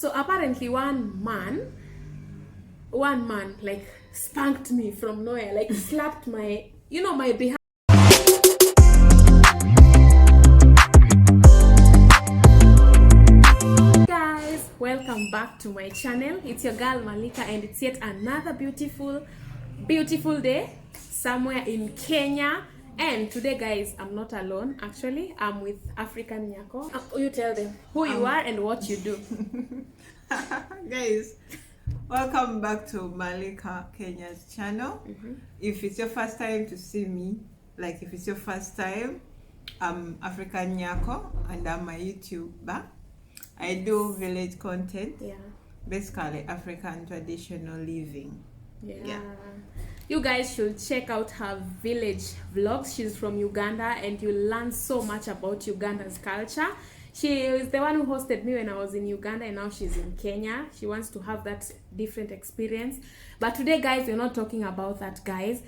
So apparently one man like spanked me from nowhere, like slapped my, my behind. Guys, welcome back to my channel. It's your girl Malika and it's yet another beautiful day somewhere in Kenya. And today, guys, I'm not alone. Actually, I'm with African Nyako. You tell them who you are and what you do. Guys, welcome back to Malika Kenya's channel. If it's your first time to see me, like if it's your first time, I'm African Nyako and I'm a YouTuber. I do village content. Yeah. Basically African traditional living. Yeah. You guys should check out her village vlogs. She's from Uganda and you'll learn so much about Uganda's culture. She is the one who hosted me when I was in Uganda and now she's in Kenya. She wants to have that different experience. But today, guys, we're not talking about that, guys.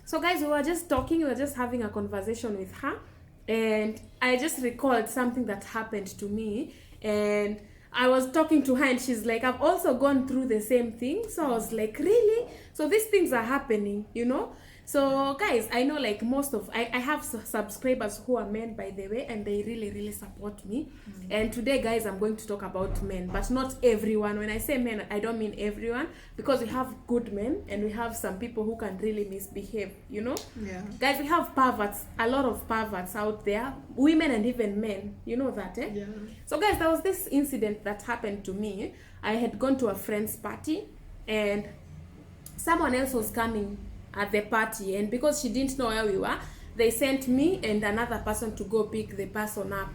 So guys, we were just having a conversation with her and I just recalled something that happened to me and I was talking to her and she's like, I've also gone through the same thing. So I was like, really? So these things are happening, So guys, I know like I have subscribers who are men, by the way, and they really support me. And today, guys, I'm going to talk about men, but not everyone. When I say men, I don't mean everyone, because we have good men and we have some people who can really misbehave, Yeah. Guys, we have perverts, a lot of perverts out there, women and even men, you know that, eh? Yeah. So guys, there was this incident that happened to me. I had gone to a friend's party and someone else was coming at the party, and because she didn't know where we were, they sent me and another person to go pick the person up,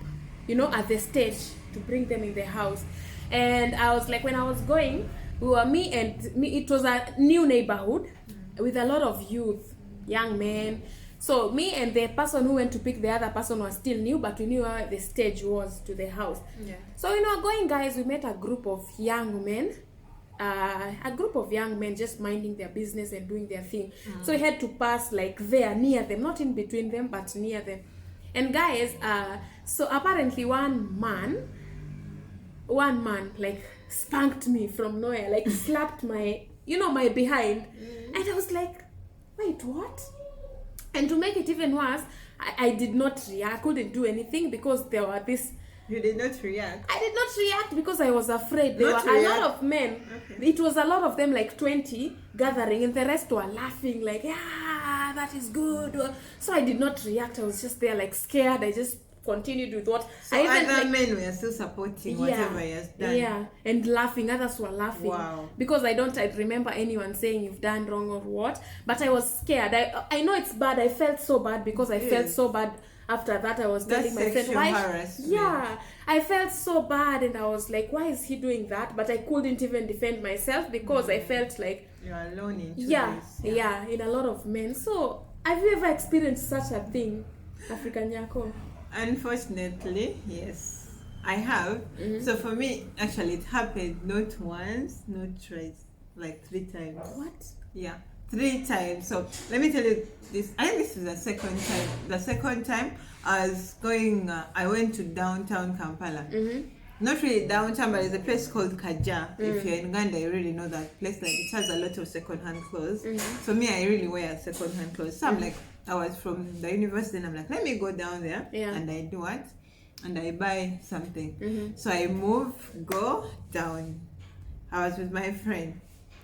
at the stage to bring them in the house. And I was like, when I was going, we were me, it was a new neighborhood with a lot of youth, young men. So me and the person who went to pick the other person was still new, but we knew where the stage was to the house. Yeah. So going, guys, we met a group of young men. Just minding their business and doing their thing. So we had to pass like there near them, not in between them, but near them. And guys, so apparently one man like spanked me from nowhere, like slapped my, my behind. And I was like, wait, what? And to make it even worse, I did not react. I couldn't do anything because there were this. You did not react? I did not react because I was afraid. There were a lot of men. Okay. It was a lot of them, like 20 gathering, and the rest were laughing like, yeah, that is good. So I did not react. I was just there like scared. I just continued with what. So other men were still supporting whatever he has done. Yeah, and laughing. Others were laughing. Wow. Because I remember anyone saying you've done wrong or what. But I was scared. I know it's bad. I felt so bad because I felt so bad. After that, I was telling my friend, why? Yeah, I felt so bad, and I was like, why is he doing that? But I couldn't even defend myself because I felt like you're alone in this. Yeah, in a lot of men. So, have you ever experienced such a thing, African Nyako? Unfortunately, yes, I have. So for me, actually, it happened not once, not twice, like 3 times. What? Yeah. 3 times. So let me tell you this. I think this is the second time. The second time I was going, I went to downtown Kampala. Not really downtown, but there's a place called Kaja. If you're in Uganda, you really know that place. Like it has a lot of second-hand clothes. So me, I really wear second-hand clothes. So I'm like, I was from the university, and I'm like, let me go down there, and I do what? And I buy something. So I go down. I was with my friend.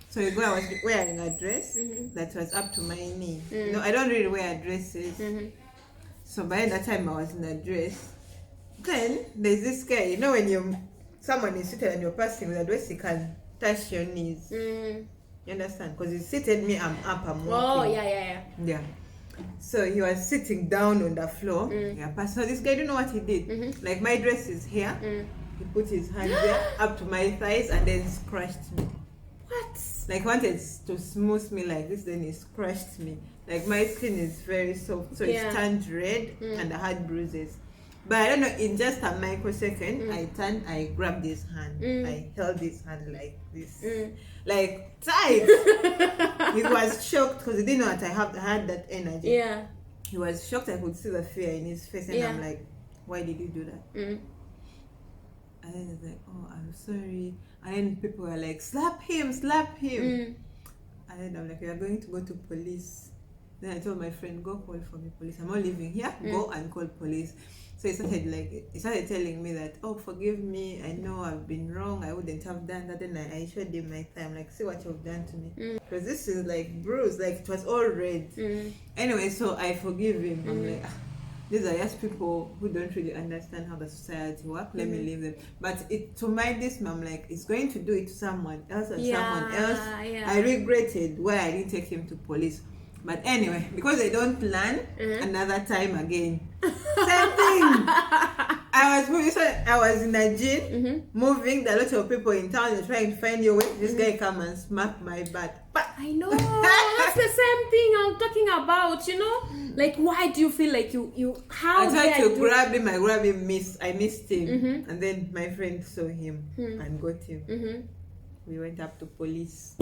So I was wearing a dress that was up to my knee. No, I don't really wear dresses. So by that time I was in a dress. Then there's this guy, when someone is seated and you're passing with a dress, you can touch your knees. You understand? Because he's seated, me, I'm up, I'm walking. Oh, yeah. So he was sitting down on the floor. So this guy, I don't know what he did. Like my dress is here. He put his hand there up to my thighs and then scratched me. What? Like wanted to smooth me like this, then he scratched me. Like my skin is very soft, so it turned red and I had bruises. But I don't know, in just a microsecond, I grabbed his hand. I held his hand like this. Like tight. He was shocked because he didn't know that I had that energy. Yeah. He was shocked. I could see the fear in his face and I'm like, why did you do that? And then he's like, oh, I'm sorry. And then people were like, slap him, slap him. And then I'm like, we are going to go to police. Then I told my friend, go call for me police. I'm not living here. Go and call police. So he started telling me that, oh, forgive me. I know I've been wrong. I wouldn't have done that. And I showed him my time. Like, see what you've done to me. Because this is like bruised. Like, it was all red. Anyway, so I forgive him. I'm like, these are just people who don't really understand how the society works. Let me leave them. But to my dismay, I'm like, it's going to do it to someone else and someone else. I regretted why I didn't take him to police. But anyway, because they don't learn, another time again. Same thing. I was in a gym, moving. There are lots of people in town. They're trying to find your way. This guy come and smack my butt. But I know. That's the same thing I'm talking about, you know? Like, why do you feel like you how I tried to grab him, I missed him. And then my friend saw him and got him. We went up to police.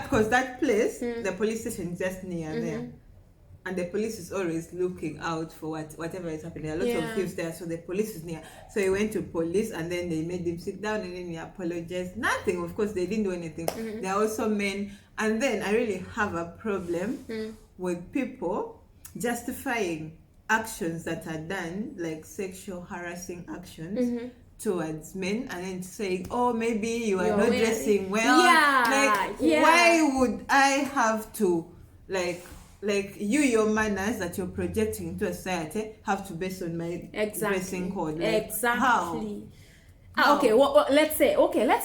Because that place, the police station is just near there. And the police is always looking out for whatever is happening. There are lots of thieves there, so the police is near. So he went to police and then they made him sit down and then he apologized. Nothing, of course, they didn't do anything. They are also men. And then I really have a problem with people justifying actions that are done, like sexual harassing actions. Towards men, and then saying, oh, maybe you are not dressing well. Why would I have to your manners that you're projecting into a society have to base on my dressing code? Like, how? Okay, well, let's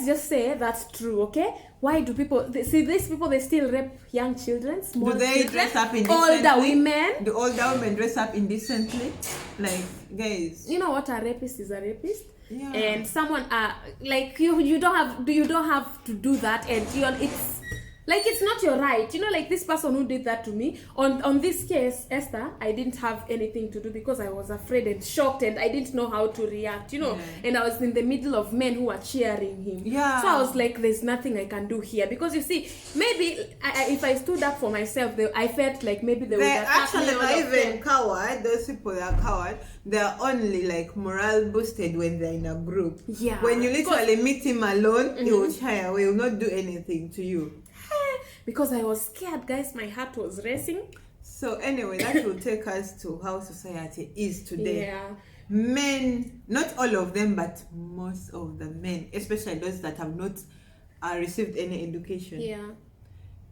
just say that's true. Okay, why do people these people, they still rape young children, small do they children, dress up indecently? older women? Do older women dress up indecently? Like, guys, you know what, a rapist is a rapist. Yeah. And someone like you don't have to do that, and it's like, it's not your right, you know, like this person who did that to me on this case, Esther, I didn't have anything to do because I was afraid and shocked and I didn't know how to react, you know. And I was in the middle of men who were cheering him. So I was like, there's nothing I can do here, because you see, maybe if I stood up for myself, I felt like maybe they would attack me. Actually not even coward. Those people are coward. They're only like morale boosted when they're in a group. When you literally meet him alone, he will shy away. He will not do anything to you. Because I was scared, guys. My heart was racing. So anyway, that will take us to how society is today. Men, not all of them, but most of the men, especially those that have not received any education,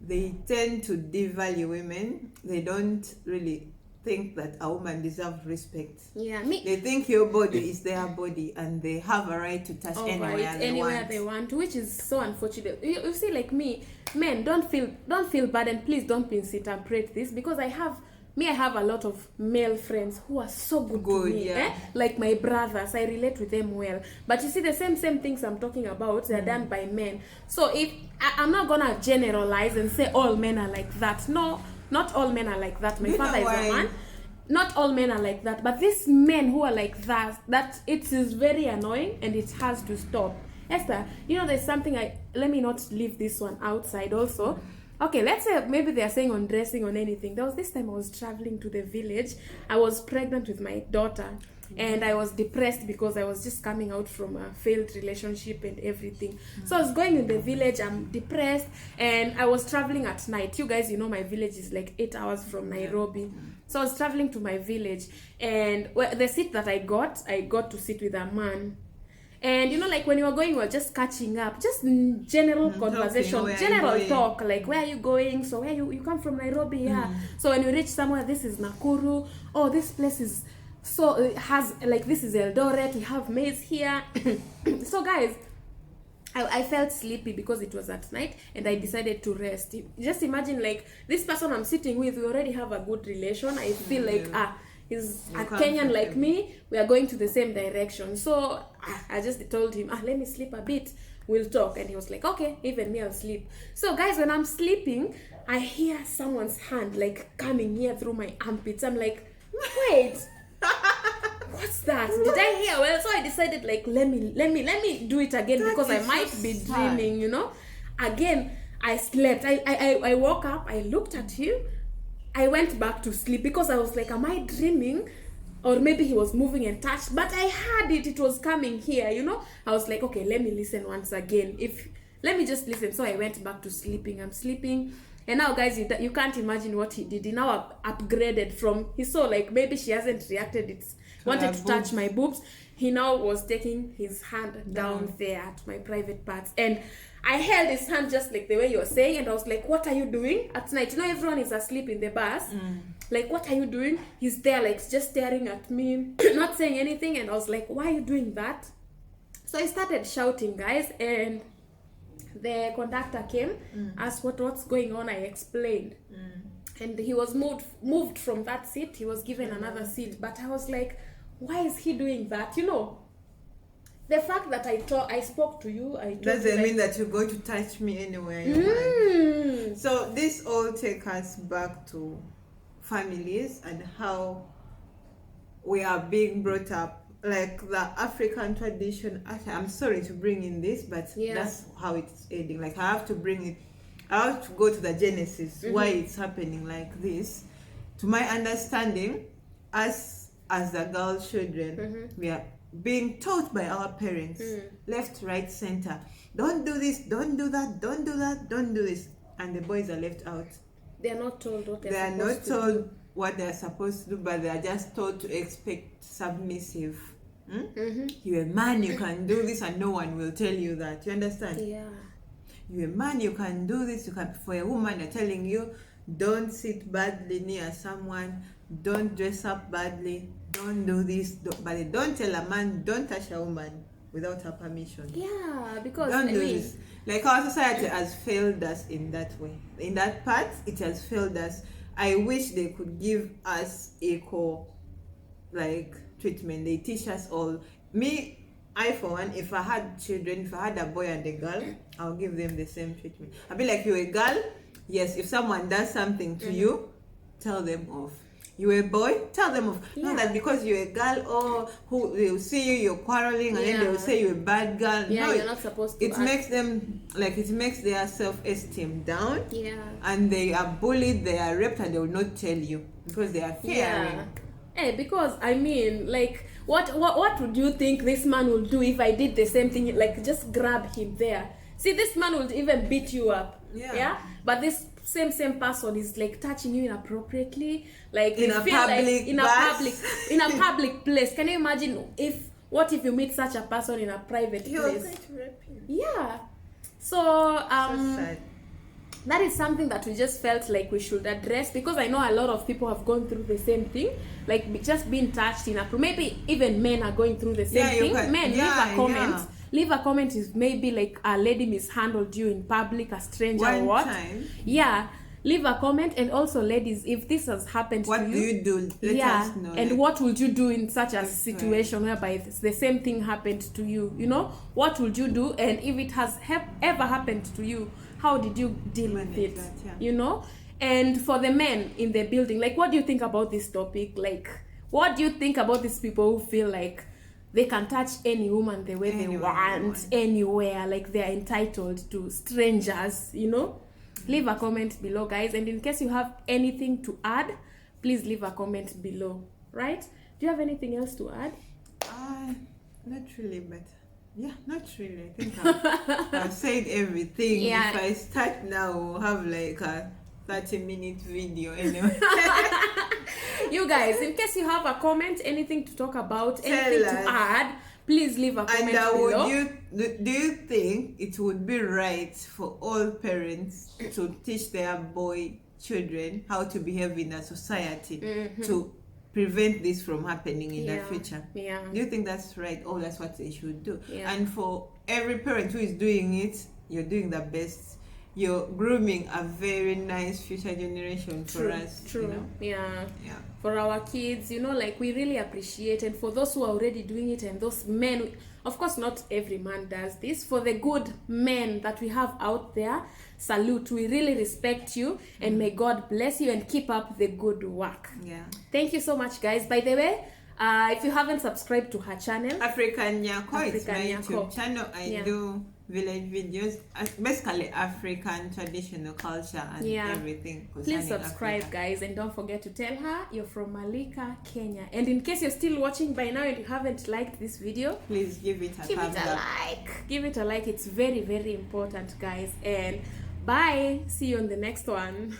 they tend to devalue women. They don't really think that a woman deserves respect. They think your body is their body and they have a right to touch anywhere they want to, which is so unfortunate. You see, like me, men, don't feel bad, and please don't misinterpret this, because I have a lot of male friends who are so good to me, like my brothers. I relate with them well. But you see, the same things I'm talking about, they're done by men. So if I'm not gonna generalize and say all men are like that. No, not all men are like that. My father is a man. Not all men are like that, but these men who are like that it is very annoying, and it has to stop. Esther, you know, there's something let me not leave this one outside also. Okay, let's say maybe they are saying on dressing on anything. There was this time I was traveling to the village. I was pregnant with my daughter, and I was depressed because I was just coming out from a failed relationship and everything. So I was going in the village, I'm depressed, and I was traveling at night. You guys, you know, my village is like 8 hours from Nairobi. So I was traveling to my village, and the seat that I got to sit with a man. And you know, like when you were going, we were just catching up, just general conversation, general talk, like, where are you going? So where you come from? Nairobi, So when you reach somewhere, this is Nakuru. Oh, this place is so it has, like, this is Eldoret. We have maize here. So guys, I felt sleepy because it was at night, and I decided to rest. Just imagine, like, this person I'm sitting with, we already have a good relation. I feel like he's a Kenyan like me. We are going to the same direction. So I just told him, let me sleep a bit. We'll talk. And he was like, okay, even me, I'll sleep. So guys, when I'm sleeping, I hear someone's hand like coming here through my armpits. I'm like, wait, what's that? Did I hear? Well, so I decided, like, let me do it again, because I might be dreaming, you know. Again, I slept. I woke up. I looked at you. I went back to sleep because I was like, am I dreaming? or maybe he was moving and touched, but I heard it was coming here, you know. I was like, okay, let me listen once again. Let me just listen. So I went back to sleeping. I'm sleeping. And now, guys, you can't imagine what he did. He now upgraded from, he saw like maybe she hasn't reacted, wanted to touch my boobs. He now was taking his hand down there at my private parts. And I held his hand just like the way you're saying. And I was like, what are you doing at night? You know, everyone is asleep in the bus. Like, what are you doing? He's there, like, just staring at me, not saying anything. And I was like, why are you doing that? So I started shouting, guys. And the conductor came, asked what's going on. I explained. And he was moved from that seat. He was given another seat. But I was like, why is he doing that? You know, the fact that I spoke to you, doesn't mean that you're going to touch me anywhere you want. So this all takes us back to families and how we are being brought up, like the African tradition. Actually, I'm sorry to bring in this, but that's how it's ending. Like, I have to bring it, I have to go to the genesis, why it's happening like this. To my understanding, as the girl children, we are being taught by our parents, left, right, center. Don't do this, don't do that, don't do that, don't do this. And the boys are left out. They're not told what they are not told what they're supposed to do, but they are just told to expect submissive. You're a man, you can do this, and no one will tell you that. You understand? Yeah. You're a man, you can do this. You can. For a woman, they're telling you, don't sit badly near someone, don't dress up badly, don't do this. But they don't tell a man, don't touch a woman without her permission. Yeah, because don't do this. Like, our society has failed us in that way. In that part, it has failed us. I wish they could give us equal, like, treatment. They teach us all. I for one, if I had children, if I had a boy and a girl, I'll give them the same treatment. I'll be like, you're a girl, yes, if someone does something to you, tell them off. You're a boy, tell them off. Not that because you're a girl, who they'll see you, you're quarreling, and then they'll say you're a bad girl. Yeah, no, you're not supposed to. It makes them, like, it makes their self-esteem down. Yeah. And they are bullied, they are raped, and they will not tell you because they are fearing. Yeah. Hey, because I mean, like, what would you think this man will do if I did the same thing? Like, just grab him there. See, this man will even beat you up. Yeah. But this same person is like touching you inappropriately, like in a public place. Can you imagine what if you meet such a person in a private place? Was going to rape you. Yeah. So so sad. That is something that we just felt like we should address, because I know a lot of people have gone through the same thing, like just being touched maybe even men are going through the same thing. Men, leave a comment. Leave a comment if maybe like a lady mishandled you in public, a stranger One or what. time. Yeah. Leave a comment. And also, ladies, if this has happened to you, what do you do? Let us know. And what would you do in such a situation whereby the same thing happened to you? You know, what would you do? And if it has ever happened to you, how did you deal with it? You know? And for the men in the building, like, what do you think about this topic? Like, what do you think about these people who feel like they can touch any woman the way they want, anywhere, like they're entitled to strangers, you know? Leave a comment below, guys. And in case you have anything to add, please leave a comment below, right? Do you have anything else to add? Not really, but not really. I think I've said everything. Yeah. If I start now, we'll have like a 30-minute video anyway. You guys, in case you have a comment, anything to talk about, anything to add, please leave a comment below. Do you think it would be right for all parents to teach their boy children how to behave in a society to prevent this from happening in the future? Yeah. Do you think that's right? Oh, that's what they should do. Yeah. And for every parent who is doing it, you're doing the best. You're grooming a very nice future generation for us. True. You know? Yeah. Yeah. For our kids, you know, like, we really appreciate. And for those who are already doing it, and those men, of course, not every man does this. For the good men that we have out there, salute. We really respect you, and may God bless you and keep up the good work. Yeah. Thank you so much, guys. By the way, If you haven't subscribed to her channel, African Nyako, it's my African Nyako. YouTube channel. I do village videos, basically African traditional culture and everything. Please subscribe, guys, and don't forget to tell her you're from Malika, Kenya. And in case you're still watching by now and you haven't liked this video, please give it a thumbs up. Give it a like. It's very, very important, guys. And bye. See you on the next one.